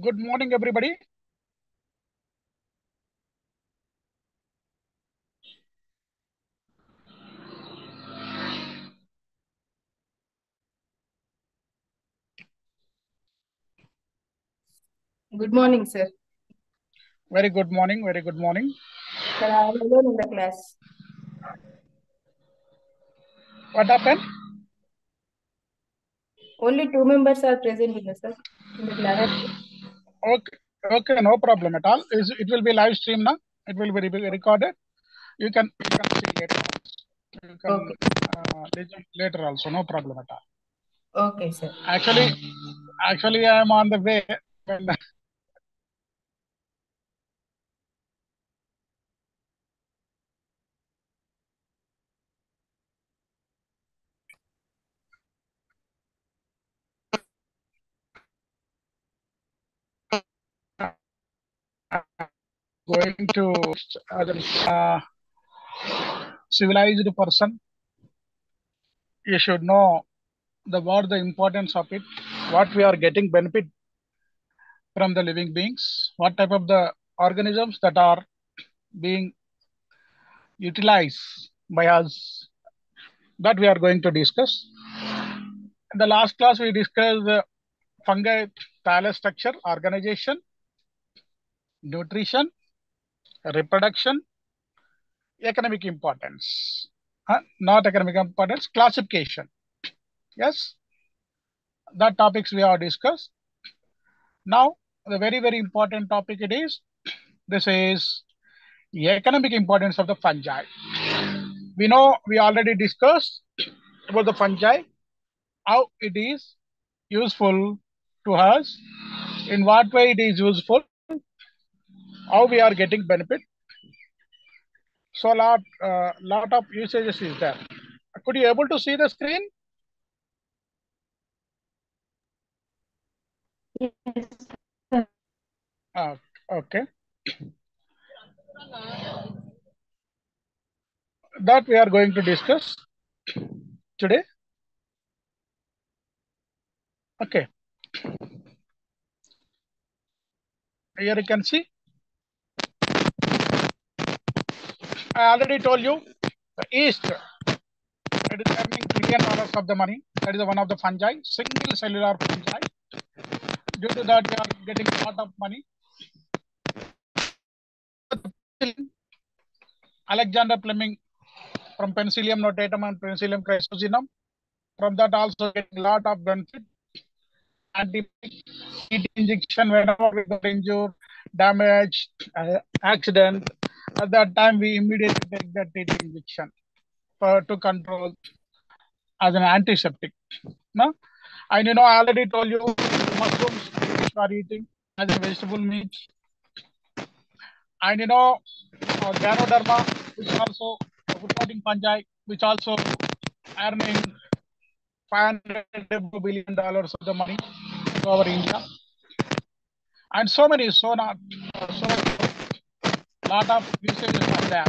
Good morning, everybody. Good morning, sir. Very good morning. Very good morning. Sir, I am alone in the class. What happened? Only 2 members are present in the class. Okay, okay, no problem at all. It will be live stream now. It will be recorded. You can see later. You can listen later also. No problem at all. Okay, sir. Actually, I am on the way. When going to civilized person, you should know the importance of it, what we are getting benefit from the living beings, what type of the organisms that are being utilized by us, that we are going to discuss. In the last class, we discussed fungi phyla structure, organization, nutrition, reproduction, economic importance, not economic importance, classification. Yes, that topics we have discussed. Now, the very important topic it is. This is the economic importance of the fungi. We know we already discussed about the fungi, how it is useful to us, in what way it is useful, how we are getting benefit. So lot of usages is there. Could you able to see the screen? Yes. Okay. That we are going to discuss today. Okay. Here you can see. I already told you the yeast. It is earning $1 trillion of the money. That is one of the fungi, single cellular fungi. Due to that, we are getting a lot of money. Alexander Fleming from Penicillium notatum and Penicillium chrysogenum. From that also getting a lot of benefit. Heat injection whenever we got injured, damage, accident. At that time, we immediately take that heat injection to control as an antiseptic. No? And I already told you mushrooms which we are eating as a vegetable meat. And Ganoderma, which also food-coating fungi, which also earning $500 billion of the money to our India. And so many lot of usages are there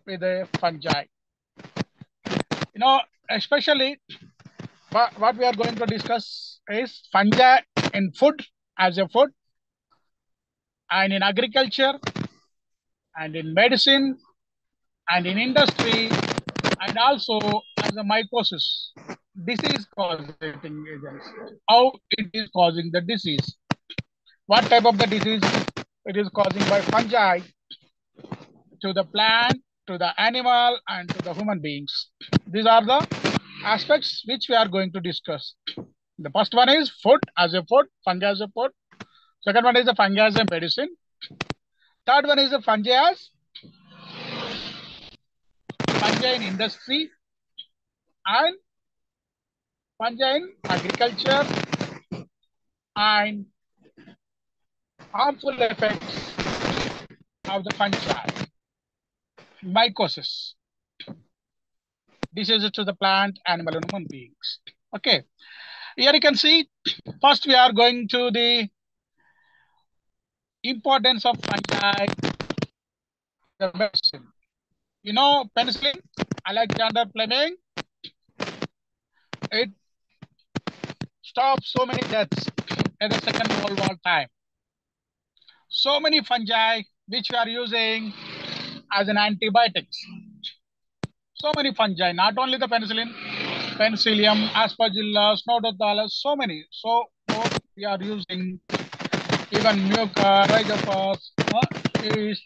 with the fungi. Especially what we are going to discuss is fungi in food as a food, and in agriculture, and in medicine, and in industry, and also as a mycosis, disease causing agents. How it is causing the disease? What type of the disease it is causing by fungi to the plant, to the animal, and to the human beings? These are the aspects which we are going to discuss. The first one is food as a food, fungi as a food. Second one is the fungi as a medicine. Third one is the fungi in industry and fungi in agriculture, and harmful effects of the fungi. Mycosis, diseases to the plant, animal, and human beings. Okay, here you can see, first we are going to the importance of fungi, the medicine. Penicillin, Alexander Fleming, it stopped so many deaths in the Second World War time. so many fungi which we are using as an antibiotics. So many fungi, not only the penicillin, penicillium, aspergillus, nodothallus, so many. So we are using even mucor, rhizophus, yeast,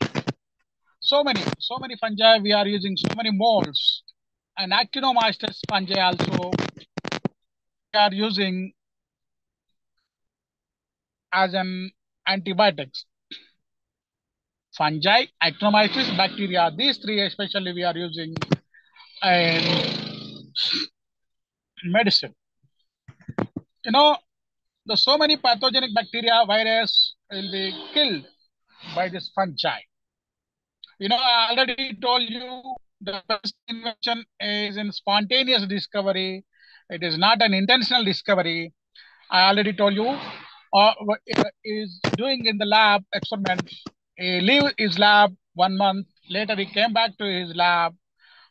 so many fungi we are using, so many molds. And actinomycetes fungi also we are using as an antibiotics. Fungi, actinomycetes, bacteria, these three especially we are using in medicine. You know, there's so many pathogenic bacteria, virus will be killed by this fungi. You know, I already told you the first invention is in spontaneous discovery. It is not an intentional discovery. I already told you, is doing in the lab experiment. He leave his lab 1 month. Later, he came back to his lab.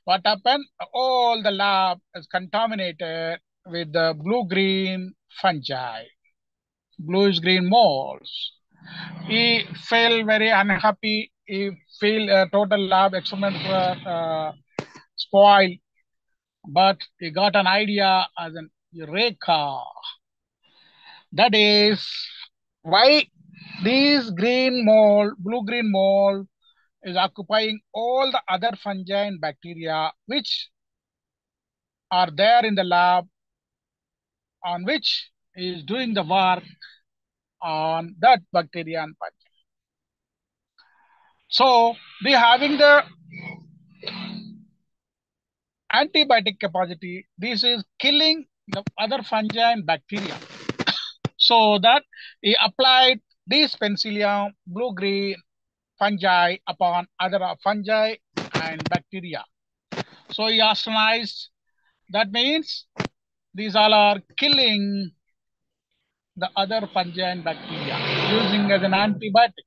What happened? All the lab is contaminated with the blue-green fungi, bluish-green molds. He felt very unhappy. He feel total lab experiment spoiled. But he got an idea as an eureka. That is why this green mold, blue-green mold, is occupying all the other fungi and bacteria which are there in the lab, on which is doing the work on that bacteria and fungi. So we having the antibiotic capacity. This is killing the other fungi and bacteria. So that he applied this penicillium blue-green fungi upon other fungi and bacteria. So he austronized. That means these all are killing the other fungi and bacteria using as an antibiotic.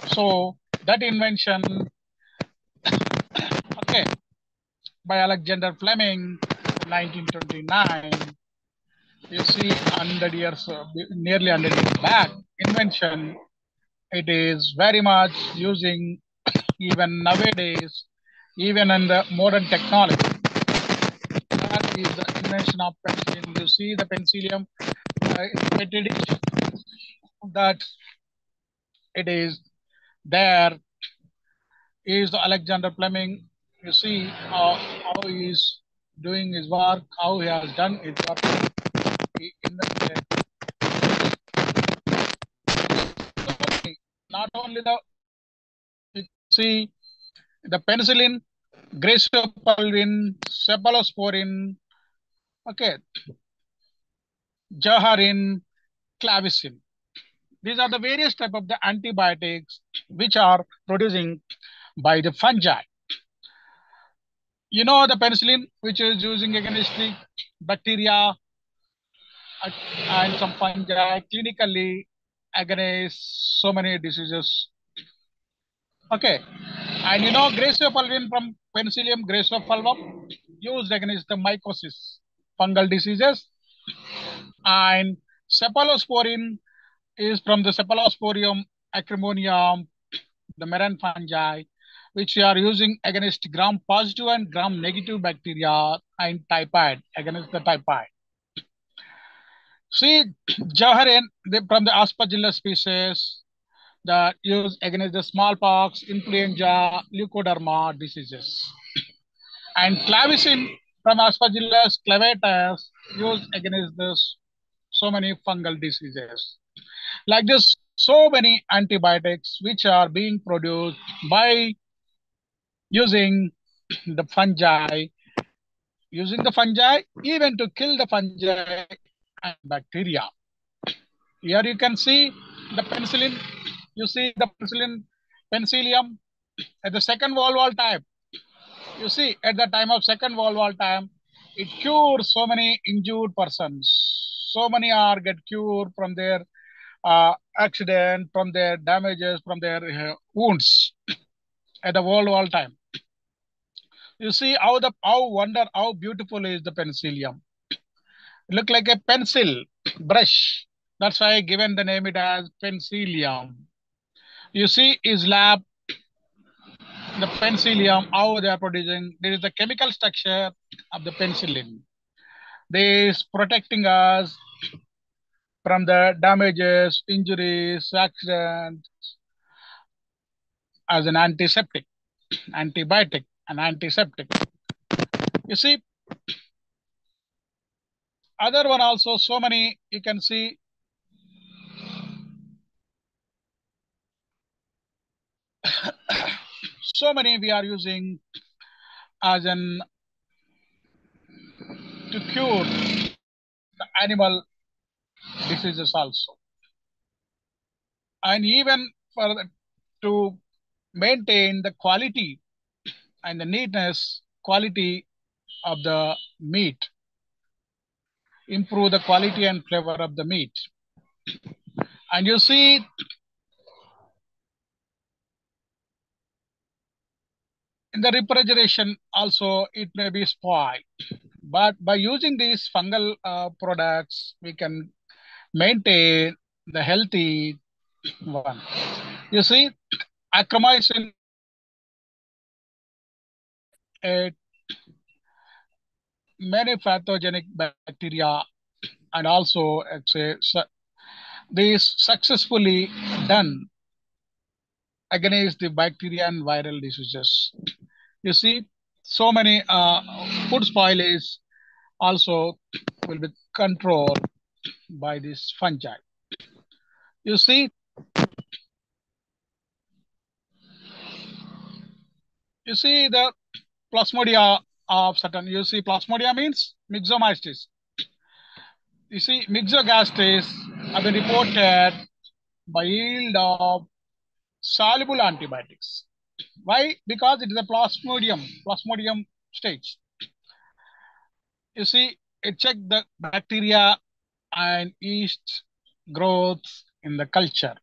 So that invention, okay, by Alexander Fleming, 1929. You see, 100 years, nearly 100 years back, invention. It is very much using even nowadays, even in the modern technology. That is the invention of penicillin. You see the penicillium, that it is there is Alexander Fleming. You see how he is doing his work, how he has done his work. He invented not only the, you see the penicillin, graciopulvin, cephalosporin, okay, jaharin, clavicin. These are the various type of the antibiotics which are producing by the fungi. You know the penicillin, which is using against the bacteria and some fungi clinically against so many diseases. Okay, and you know graciopulvin from Penicillium graciopulvum used against the mycosis, fungal diseases, and cephalosporin is from the Cephalosporium acrimonium, the marine fungi, which we are using against gram-positive and gram-negative bacteria and typhoid, against the typhoid. See, Jaharin from the Aspergillus species that use against the smallpox, influenza, leukoderma diseases. And clavicin from Aspergillus clavatus used against this so many fungal diseases. Like this, so many antibiotics which are being produced by using the fungi, even to kill the fungi and bacteria. Here you can see the penicillin. You see the penicillium at the second World War time. You see, at the time of second World War time, it cures so many injured persons. So many are get cured from their accident, from their damages, from their wounds at the World War time. You see how beautiful is the penicillium. It look like a pencil brush. That's why I given the name it as penicillium. You see his lab, the penicillium, how they are producing. There is the chemical structure of the penicillin. This is protecting us from the damages, injuries, accidents as an antiseptic, antibiotic, and antiseptic. You see, other one also, so many you can see. So many we are using as an to cure the animal diseases also, and even for to maintain the quality and the neatness quality of the meat, improve the quality and flavor of the meat. And you see, in the refrigeration also it may be spoiled, but by using these fungal products we can maintain the healthy one. You see, acromycin, a many pathogenic bacteria, and also it's a, this successfully done against the bacteria and viral diseases. You see, so many food spoilage also will be controlled by this fungi. You see, the plasmodia of certain. You see, plasmodia means myxomycetes. You see, myxogastritis have been reported by yield of soluble antibiotics. Why? Because it is a plasmodium stage. You see, it checked the bacteria and yeast growth in the culture.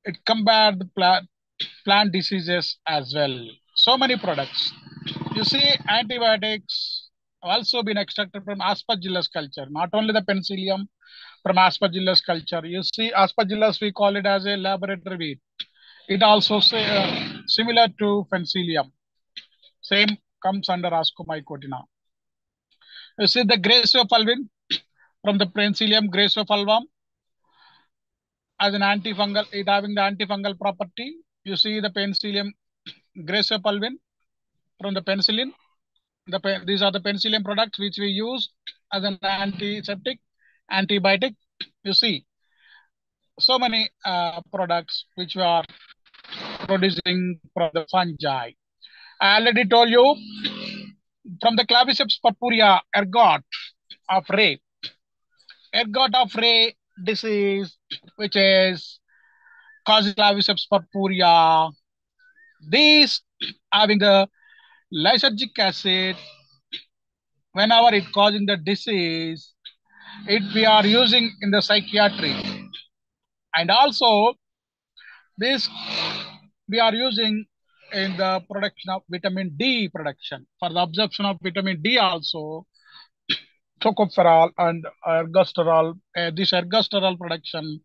It compared the plant diseases as well. So many products. You see, antibiotics have also been extracted from Aspergillus culture, not only the penicillium, from Aspergillus culture. You see, Aspergillus, we call it as a laboratory weed. It also similar to penicillium. Same comes under Ascomycotina. You see the Graciopulvin from the penicillium Graciopulvum as an antifungal, it having the antifungal property. You see the penicillium Graciopulvin from the penicillin. These are the penicillium products which we use as an antiseptic, antibiotic. You see, so many products which we are producing from the fungi. I already told you from the Claviceps purpurea, ergot of Ray disease, which is causes Claviceps purpurea. These having the lysergic acid, whenever it causing the disease, it we are using in the psychiatry. And also this we are using in the production of vitamin D production. For the absorption of vitamin D also, tocopherol and ergosterol. This ergosterol production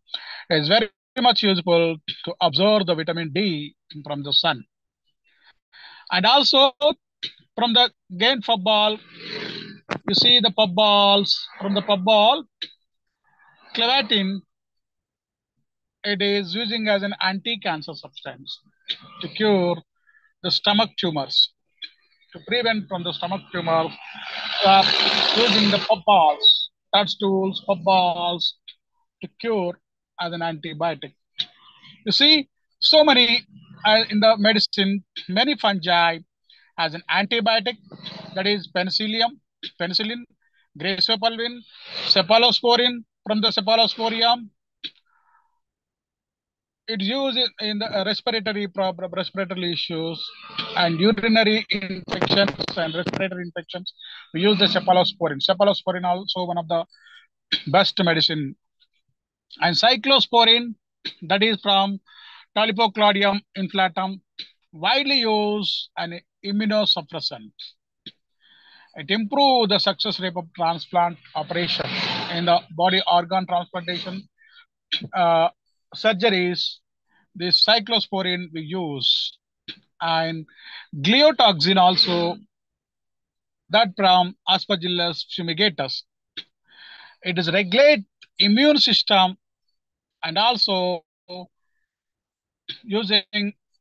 is very much useful to absorb the vitamin D from the sun. And also from the gain pub ball, you see the pub balls, from the pub ball, clavatin, it is using as an anti-cancer substance to cure the stomach tumors, to prevent from the stomach tumor, using the pub balls, toadstools, pub balls to cure as an antibiotic. You see, so many in the medicine, many fungi as an antibiotic, that is penicillin, graciopulvin, cephalosporin from the cephalosporium. It's used in the respiratory issues and urinary infections and respiratory infections. We use the cephalosporin. Cephalosporin also one of the best medicine. And cyclosporin, that is from Talipocladium inflatum, widely used an immunosuppressant. It improves the success rate of transplant operation in the body organ transplantation. surgeries, this cyclosporin we use, and gliotoxin also, that from Aspergillus fumigatus. It is regulate immune system and also using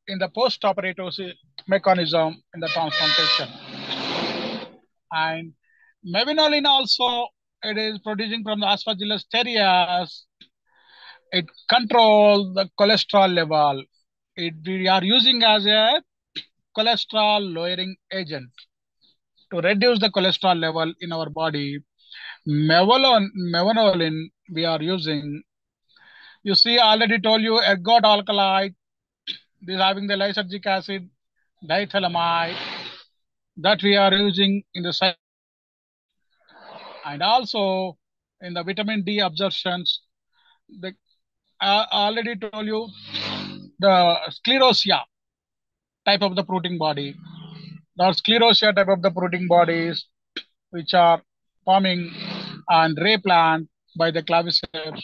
in the post-operative mechanism in the transplantation. And mevinolin also, it is producing from the Aspergillus terreus. It controls the cholesterol level. We are using as a cholesterol lowering agent to reduce the cholesterol level in our body. Mevanolin we are using. You see, I already told you ergot alkali. This having the lysergic acid, diethylamide that we are using in the site, and also in the vitamin D absorptions. The, I already told you the sclerosia type of the protein body. The sclerosia type of the protein bodies which are forming and replant by the claviceps.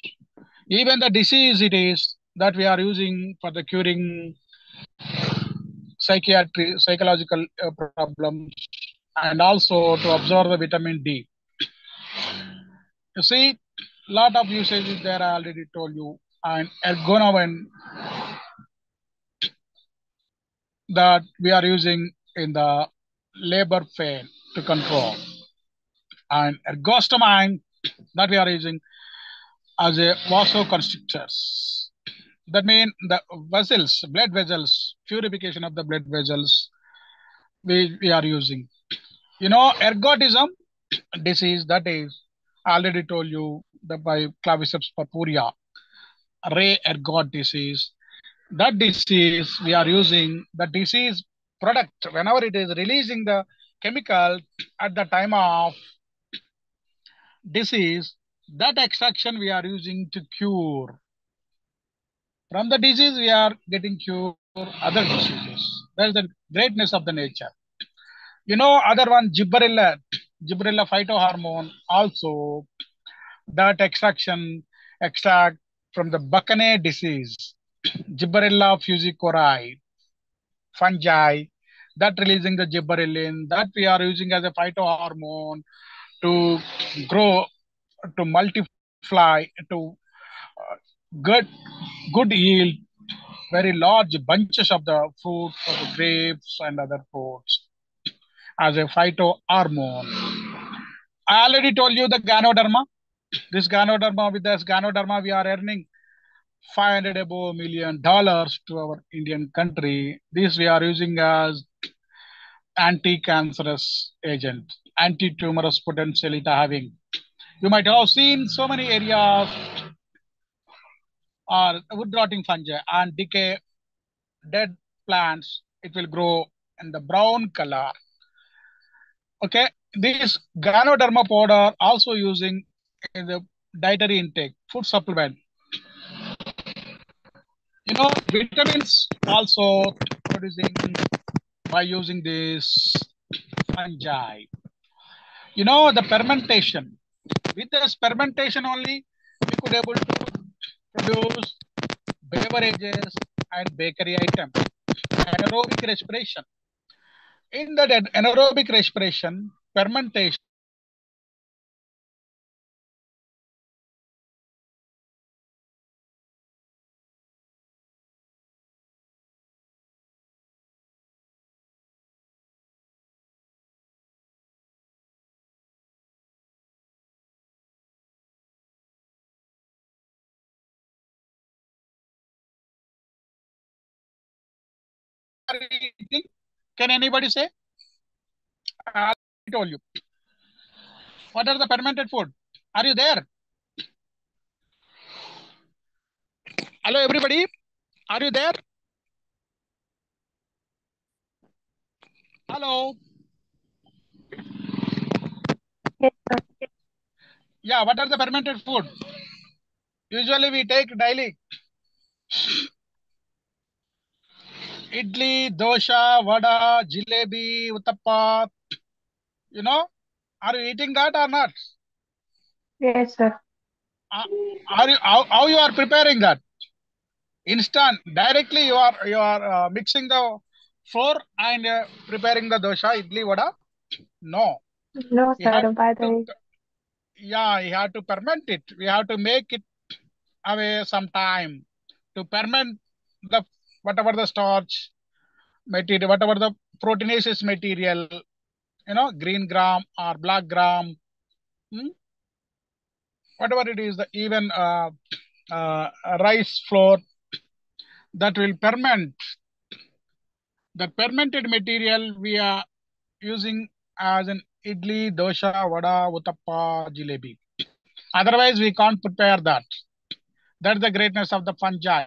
Even the disease it is that we are using for the curing psychological problems, and also to absorb the vitamin D. You see, lot of usages there I already told you, and ergonovin that we are using in the labor pain to control, and ergostamine that we are using as a vasoconstrictors. That means the vessels, blood vessels, purification of the blood vessels we are using. You know, ergotism disease, that is, I already told you the by claviceps purpurea, Ray ergot disease. That disease we are using the disease product whenever it is releasing the chemical at the time of disease, that extraction we are using to cure. From the disease we are getting cure other diseases. That is the greatness of the nature. You know, other one, gibberella phytohormone also, that extract from the Buccaneer disease, Gibberella fusicorii, fungi, that releasing the gibberellin, that we are using as a phytohormone to grow, to multiply, to good good yield very large bunches of the fruit of the grapes and other fruits as a phytohormone. I already told you the Ganoderma. This Ganoderma, with this Ganoderma, we are earning 500 above $1 million to our Indian country. This we are using as anti-cancerous agent, anti-tumorous potential it having. You might have seen so many areas are wood rotting fungi and decay dead plants. It will grow in the brown color. Okay, this Ganoderma powder also using in the dietary intake, food supplement. You know, vitamins also producing by using this fungi. You know, the fermentation. With this fermentation only, we could able to produce beverages and bakery items. Anaerobic respiration. In that anaerobic respiration, fermentation are eating. Can anybody say? I told you. What are the fermented food? Are you there? Hello, everybody. Are you there? Hello. Yes, sir. Yeah, what are the fermented food? Usually we take daily. Idli, dosha, vada, jalebi, uttappa. You know, are you eating that or not? Yes, sir. how you are preparing that? Instant, directly you are mixing the flour and preparing the dosha, idli, vada? No, No, we have sir. By the to, way, yeah, we have to ferment it. We have to make it away some time to ferment the whatever the starch material, whatever the proteinaceous material, green gram or black gram, hmm, whatever it is, the even uh, rice flour that will ferment. The fermented material we are using as an idli, dosha, vada, uttappa, jalebi. Otherwise, we can't prepare that. That's the greatness of the fungi.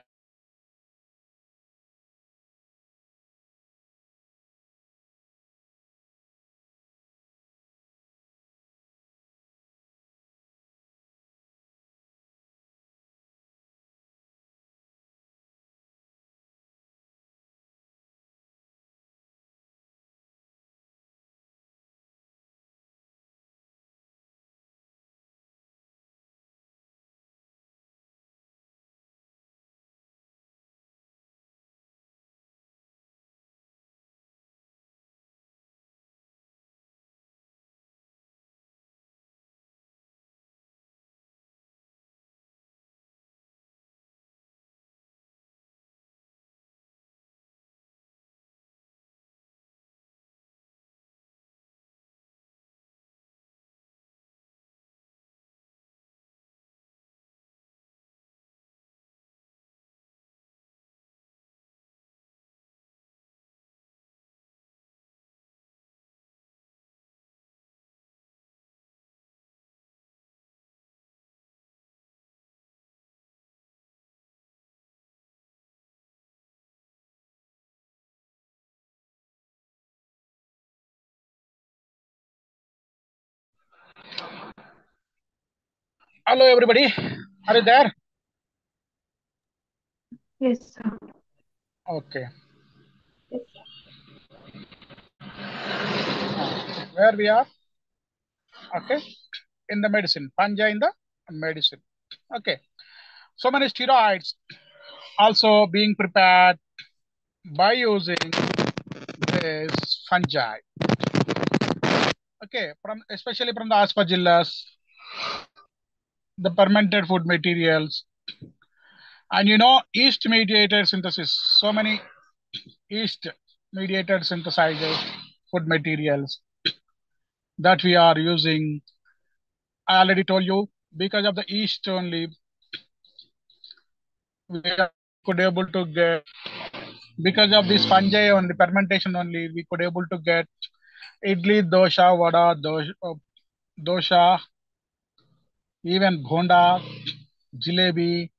Hello, everybody. Are you there? yes, sir. Okay. Yes, Where we are? Okay. In the medicine. Fungi in the medicine. Okay. So many steroids also being prepared by using this fungi. Okay. Especially from the aspergillus, the fermented food materials, and yeast mediated synthesis. So many yeast mediated synthesizers, food materials that we are using. I already told you, because of the yeast only, we could able to get, because of this fungi only, fermentation only, we could able to get idli, dosha, vada, dosha, even bhonda, jalebi,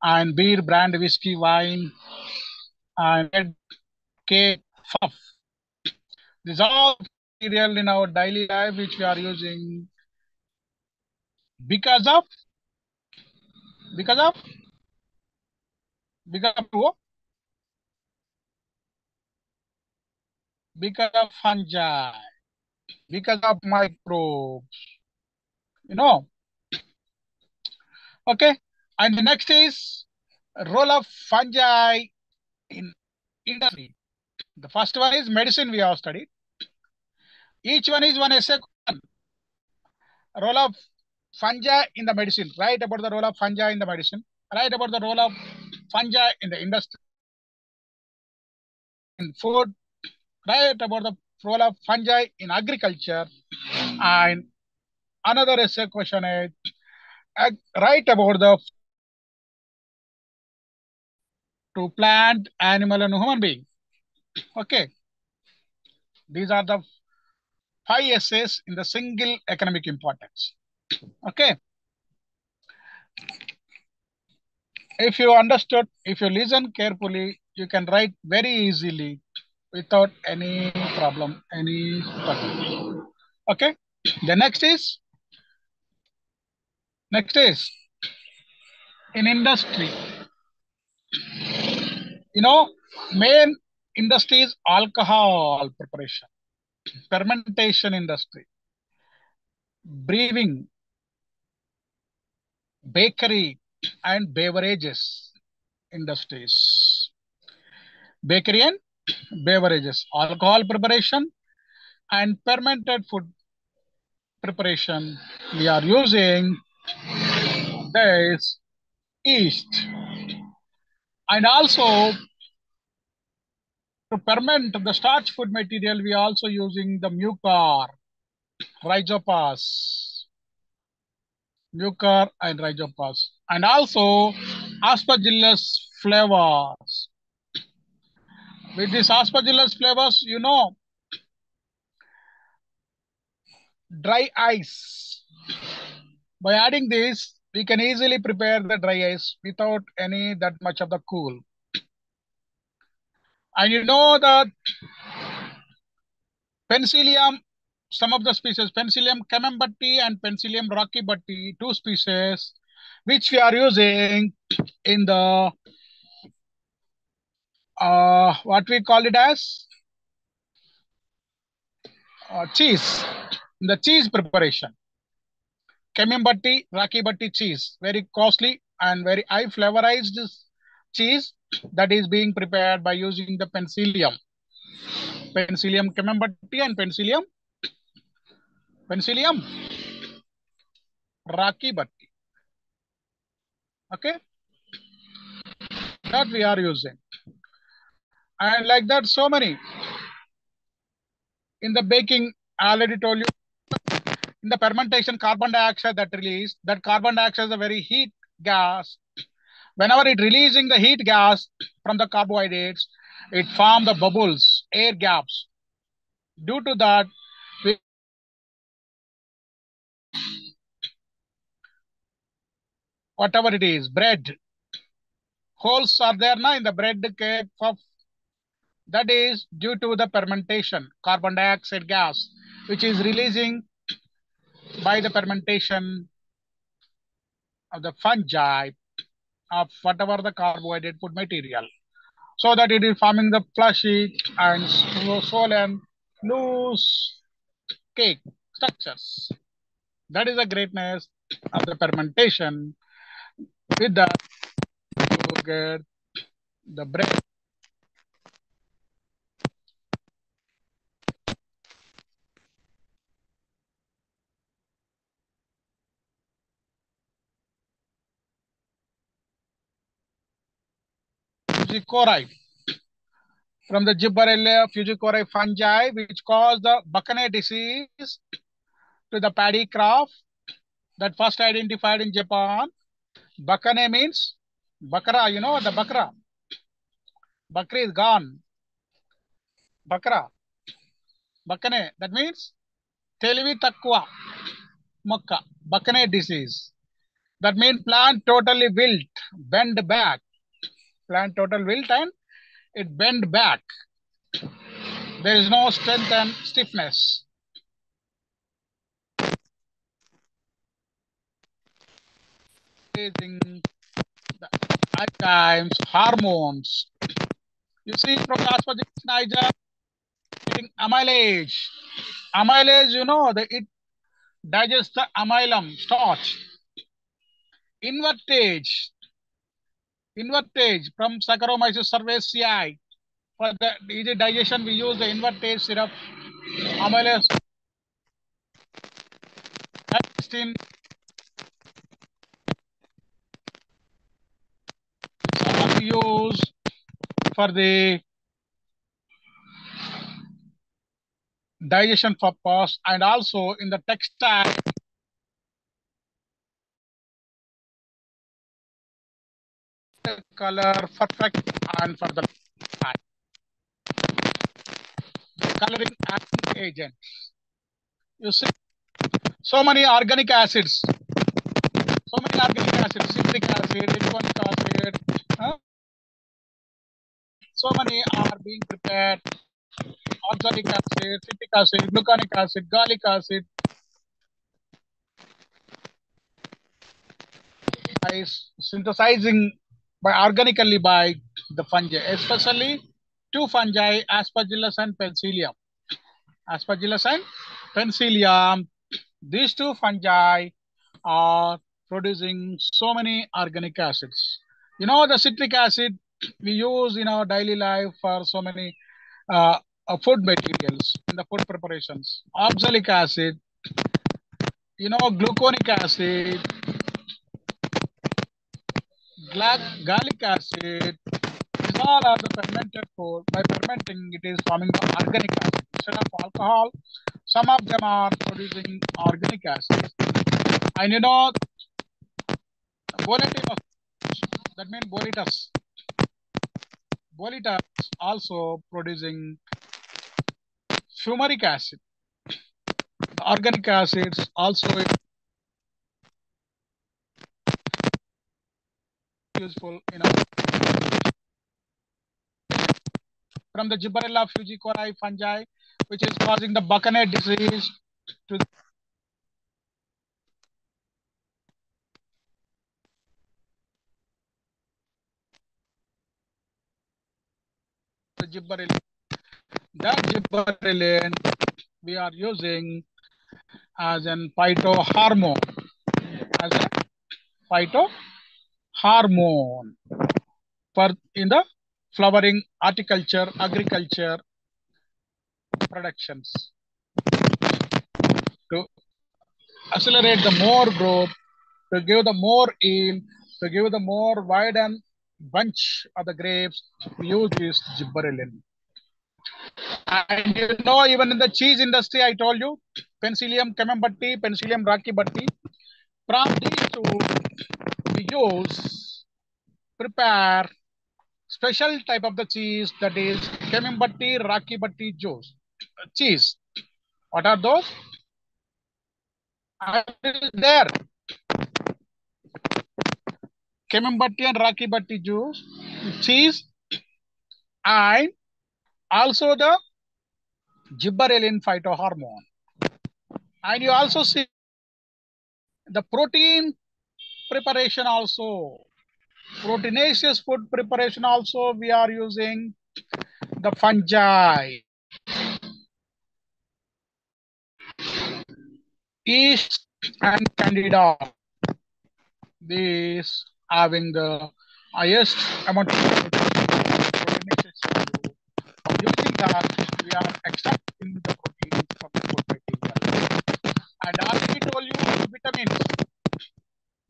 and beer, brand, whiskey, wine, and bread, cake, puff. These are all material in our daily life which we are using because of because of because of what? Because of fungi, because of microbes. You know. Okay. And the next is role of fungi in industry. The first one is medicine we have studied. Each one is one essay. Role of fungi in the medicine. Write about the role of fungi in the medicine. Write about the role of fungi in the industry, in food. Write about the role of fungi in agriculture. And another essay question is write about the to plant, animal, and human being. Okay, these are the 5 essays in the single economic importance. Okay, if you understood, if you listen carefully, you can write very easily without any problem, any struggle. Okay, the next is in industry. You know, main industry is alcohol preparation, fermentation industry, brewing, bakery and beverages industries. Bakery and beverages, alcohol preparation and fermented food preparation. We are using this yeast. And also to ferment the starch food material, we are also using the mucor, rhizopas, mucor and rhizopas, and also aspergillus flavors. With these aspergillus flavors, dry ice. By adding this, we can easily prepare the dry ice without any that much of the cool. And you know that Penicillium, some of the species, Penicillium camembert and Penicillium rockybert, two species, which we are using in the what we call it as cheese, in the cheese preparation. Camembert, rockybert cheese, very costly and very high flavorized cheese that is being prepared by using the Penicillium camembert and Penicillium rockybert. Okay, that we are using. And like that, so many. In the baking, I already told you, in the fermentation, carbon dioxide that carbon dioxide is a very heat gas. Whenever it releasing the heat gas from the carbohydrates, it form the bubbles, air gaps. Due to that, whatever it is, bread, holes are there now in the bread cake of that is due to the fermentation, carbon dioxide gas, which is releasing by the fermentation of the fungi of whatever the carbohydrate food material, so that it is forming the fleshy and swollen, loose cake structures. That is the greatness of the fermentation. With that, you get the bread. Fusicori from the Gibberella fusicori fungi, which cause the Buchaney disease to the paddy crop that first identified in Japan. Buchaney means bakra, you know the bakra. Bakri is gone. Bakra. Buchaney, that means Televi takwa mokka. Buchaney disease. That means plant totally wilt, bend back. Plant total wilt and it bend back. There is no strength and stiffness. The enzymes, hormones. You see from the aspergillus niger, getting amylase. Amylase, it digests the amylum, starch. Invertage from Saccharomyces cerevisiae. For the easy digestion, we use the invertage syrup, amylase, digestin. We use for the digestion purpose, and also in the textile color perfect, and for the coloring agent. You see, so many organic acids, citric acid, iconic acid, so many are being prepared. Oxalic acid, citric acid, gluconic acid, gallic acid, is synthesizing organically by the fungi, especially two fungi, Aspergillus and Penicillium. Aspergillus and Penicillium, these two fungi are producing so many organic acids. You know, the citric acid we use in our daily life for so many uh, food materials in the food preparations. Oxalic acid, you know, gluconic acid, gallic acid. These all are the fermented food. By fermenting, it is forming the organic acid. Instead of alcohol, some of them are producing organic acids. And you know, volatilous, that means volatilous. Volatilous also producing fumaric acid. The organic acids also useful, you know, from the Gibberella fungicori fungi, which is causing the buccaneer disease to the gibberellin. That gibberellin we are using as an phytohormone, as a phytohormone for in the flowering horticulture, agriculture productions to accelerate the more growth, to give the more yield, to give the more wide and bunch of the grapes. We use this gibberellin. And you know, even in the cheese industry, I told you, Penicillium camembert, Penicillium rachybert. From these two, we use, prepare special type of the cheese, that is camembert rachybert juice cheese. What are those? Are there camembert and rachybert juice, cheese, and also the gibberellin phytohormone. And you also see the protein preparation also. Proteinaceous food preparation also, we are using the fungi. Yeast and candida. These having the highest amount of proteinaceous value. Using that, we are extracting the proteins from the food material. And I already told you vitamins,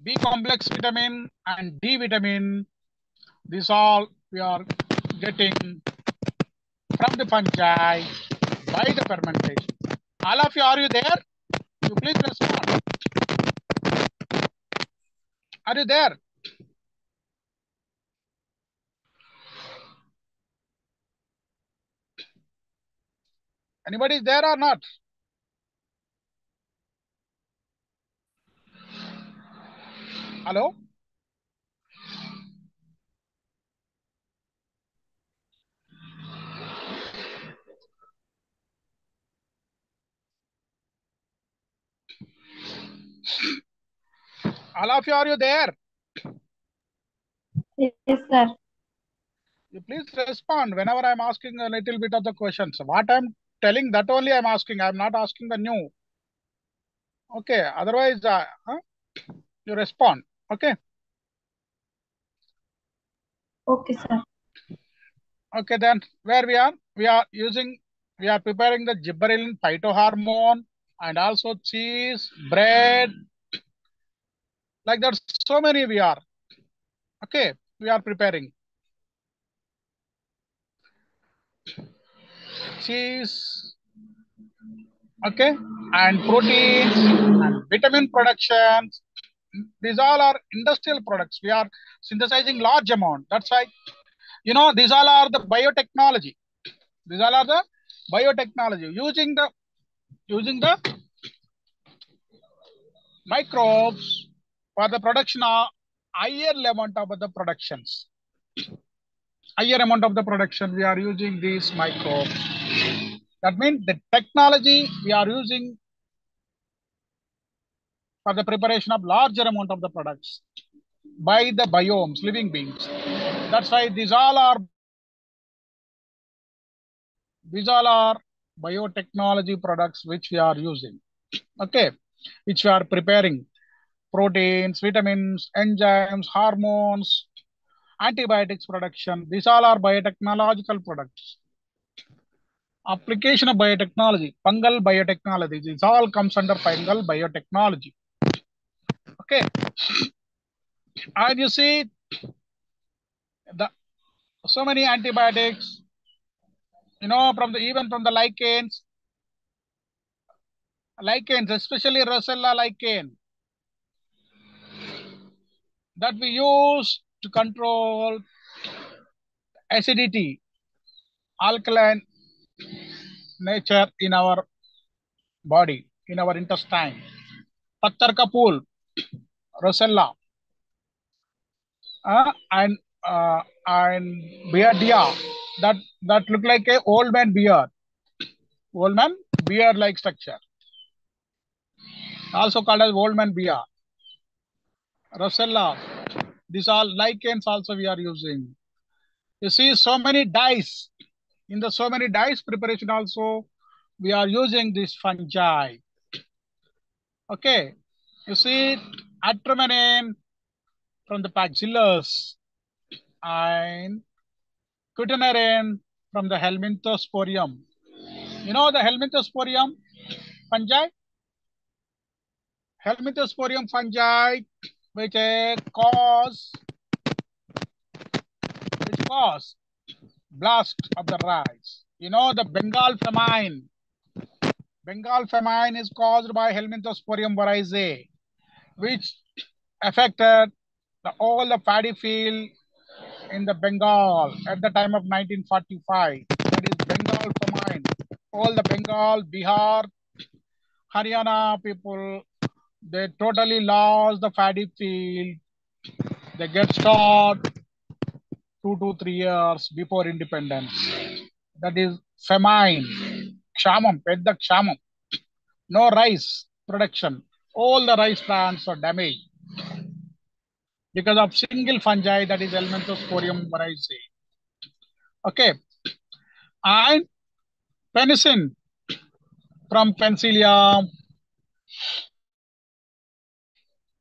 B complex vitamin and D vitamin. These all we are getting from the fungi by the fermentation. All of you, are you there? You please respond. Are you there? Anybody is there or not? Hello? All of you, are you there? Yes, sir. You please respond whenever I'm asking a little bit of the questions. What I'm telling, that only I'm asking. I'm not asking the new. Okay. Otherwise, you respond. Okay. Okay, sir. Okay. Then where we are? We are preparing the gibberellin phytohormone and also cheese, bread. Like that, so many we are. Okay. We are preparing cheese. Okay. And proteins and vitamin productions. These all are industrial products. We are synthesizing large amount. That's why, you know, these all are the biotechnology. These all are the biotechnology using the microbes for the production of higher amount of the productions. Higher amount of the production, we are using these microbes. That means the technology we are using for the preparation of larger amount of the products by the biomes, living beings. That's why these all are biotechnology products which we are using. Okay, which we are preparing. proteins, vitamins, enzymes, hormones, antibiotics production. These all are biotechnological products. Application of biotechnology, fungal biotechnology. This all comes under fungal biotechnology. Okay. And you see the so many antibiotics, even from the lichens, especially Rosella lichen, that we use to control acidity, alkaline nature in our body, in our intestine. Pattar ka pool, Rosella, and beardia, that look like a old man beard like structure, also called as old man beard. Rosella, these all lichens also we are using. You see so many dyes. In the so many dyes preparation also, we are using this fungi. Okay. You see atramenin from the bacillus and quaternary from the helminthosporium. You know the helminthosporium fungi? Helminthosporium fungi which cause blast of the rice. You know the Bengal famine. Bengal famine is caused by Helminthosporium boryzae, which affected all the paddy field in the Bengal at the time of 1945. That is Bengal famine. All the Bengal, Bihar, Haryana people, they totally lost the paddy field. They get stopped 2 to 3 years before independence. That is famine. Kshamam, Pedda Kshamam. No rice production. All the rice plants are damaged because of single fungi, that is Helminthosporium boryzae. Okay. And penicillin from Penicillium,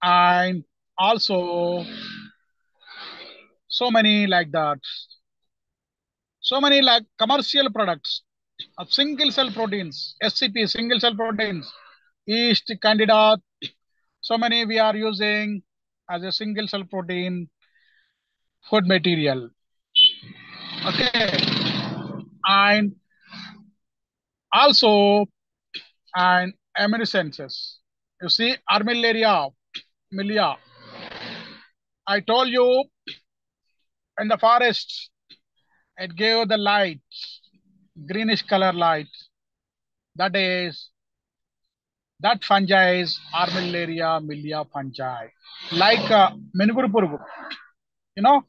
and also so many like that. So many like commercial products of single cell proteins, SCP, single cell proteins, yeast, candida. So many we are using as a single cell protein food material. Okay. And also, and eminescences. You see, Armillaria, milia. I told you in the forest, it gave the light, greenish color light. That fungi is Armillaria milia fungi. Like Menuguru purugu, you know,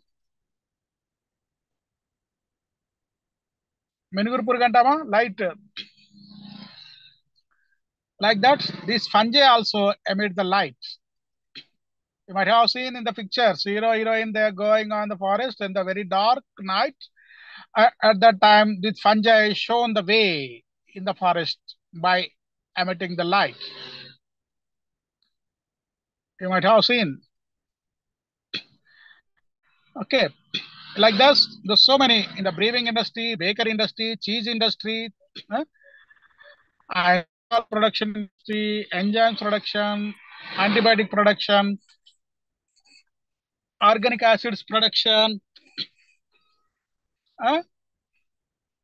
Menuguru purugu antama, light. Like that, these fungi also emit the light. You might have seen in the pictures, hero, heroine, they are going on the forest in the very dark night. At that time, this fungi shown the way in the forest by emitting the light. You might have seen. Okay. Like this, there's so many in the brewing industry, bakery industry, cheese industry, alcohol production industry, enzymes production, antibiotic production, organic acids production.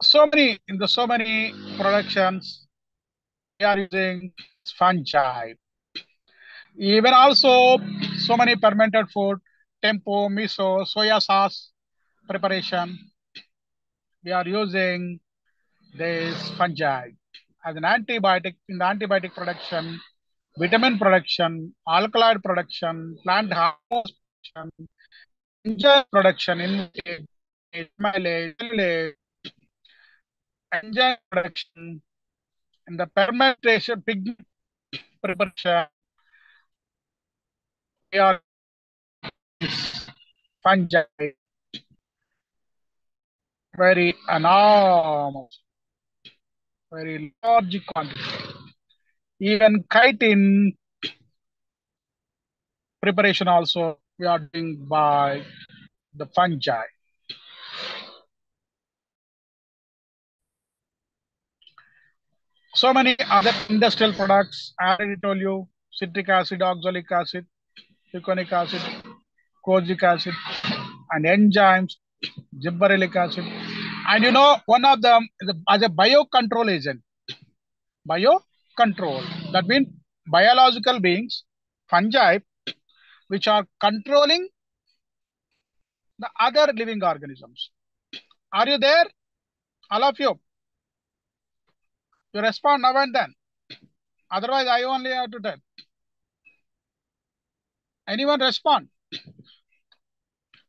So many productions we are using fungi. Even also so many fermented food, tempo, miso, soya sauce preparation. We are using this fungi as an antibiotic in the antibiotic production, vitamin production, alkaloid production, plant hormones production, enzyme production in cellulase, enzyme production, in the fermentation, pigment preparation. We are fungi very enormous, very large quantity. Even chitin preparation also we are doing by the fungi. So many other industrial products. I already told you citric acid, oxalic acid, picoic acid, kojic acid, and enzymes, gibberellic acid. And you know, one of them is as a biocontrol agent. Biocontrol. That means biological beings, fungi, which are controlling the other living organisms. Are you there? All of you? You respond now and then. Otherwise, I only have to tell. Anyone respond?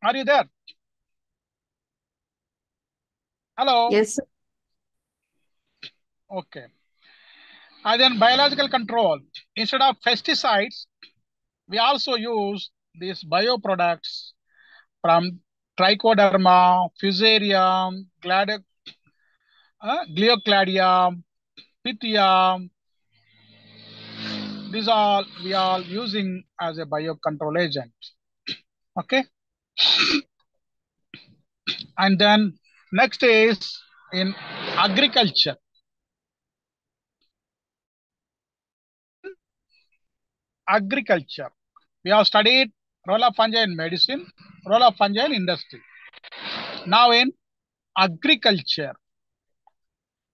Are you there? Hello? Yes, sir. Okay. And then biological control. Instead of pesticides, we also use these bioproducts from Trichoderma, Fusarium, Gliocladium, Pythium. These all we are using as a biocontrol agent. Okay. And then next is in agriculture. Agriculture. We have studied role of fungi in medicine, role of fungi in industry. Now in agriculture,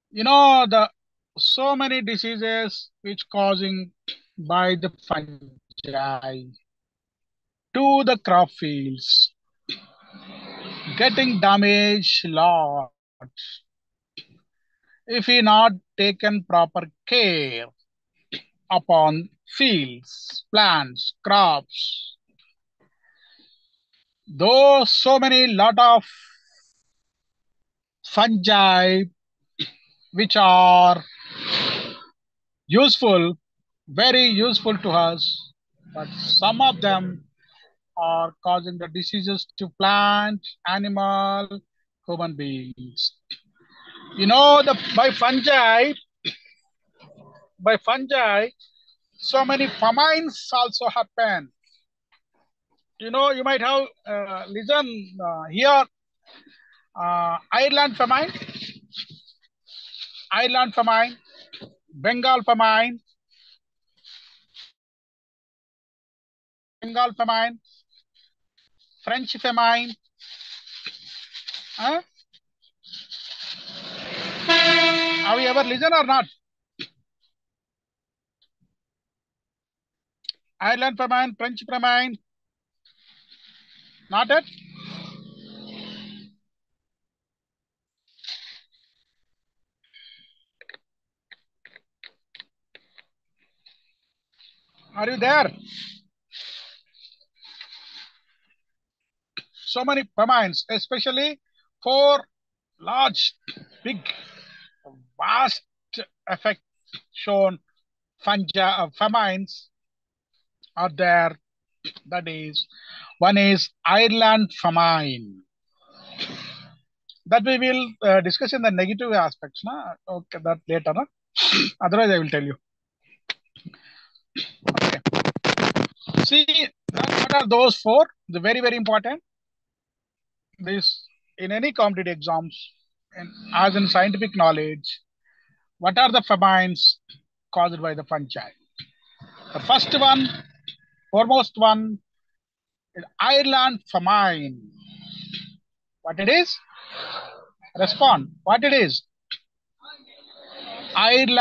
you know the so many diseases which causing by the fungi to the crop fields, getting damaged lot if we not taken proper care upon fields, plants, crops. Though so many lot of fungi which are useful, very useful to us, but some of them are causing the diseases to plant, animal, human beings. You know, by fungi, so many famines also happen. You know, you might have listen here, Ireland famine, Bengal famine, French famine. Huh? Have you ever listened or not? Ireland famine, French famine. Not it? Are you there? So many famines, especially for large, big, vast effect shown famines are there. That is, one is Ireland famine. That we will discuss in the negative aspects. Na? Okay, that later. Na? Otherwise, I will tell you. Okay. See, what are those four? The very, very important. This in any competitive exams, and as in scientific knowledge, what are the famines caused by the fungi? The first one, foremost one, is Ireland famine. What it is? Respond. What it is? Ireland.